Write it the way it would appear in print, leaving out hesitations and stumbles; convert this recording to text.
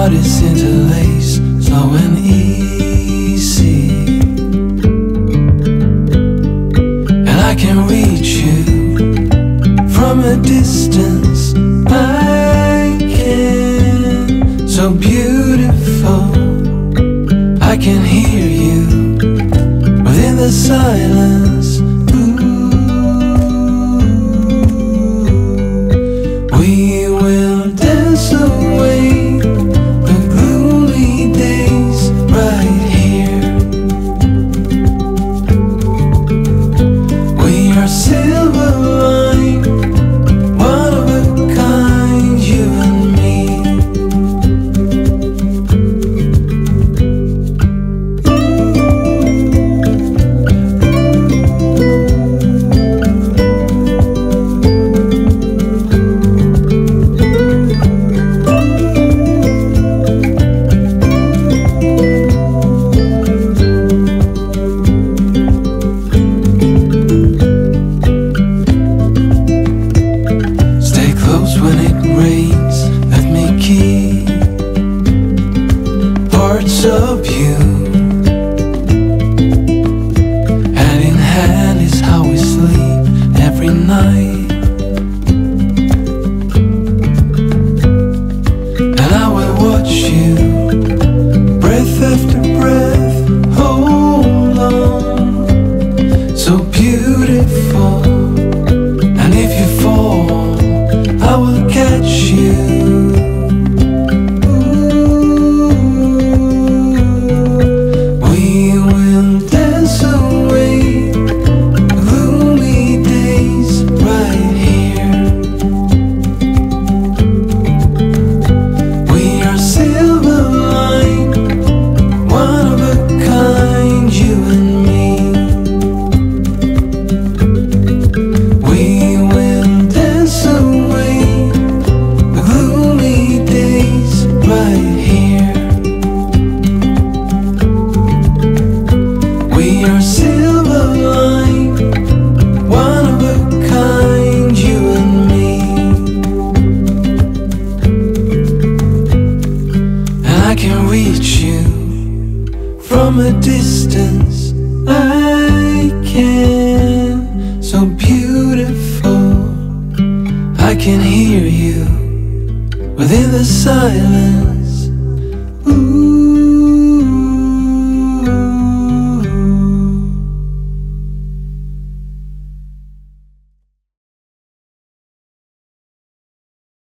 bodies interlace, slow and easy, and I can reach you from a distance. I can, so beautiful. I can hear you within the silence. We will dance away the gloomy days right here. We are silver line, one of a kind, you and me. When it rains, let me keep parts of you. Hand in hand is how we sleep every night, and I will watch you, breath after breath, hold on, so beautiful. And if you fall, I will catch you. We will dance away gloomy days right here. We are silver line, one of a kind, you and me. We will dance away right here. We are silver line, one of a kind, you and me. And I can reach you from a distance. I can, so beautiful. I can hear you within the silence.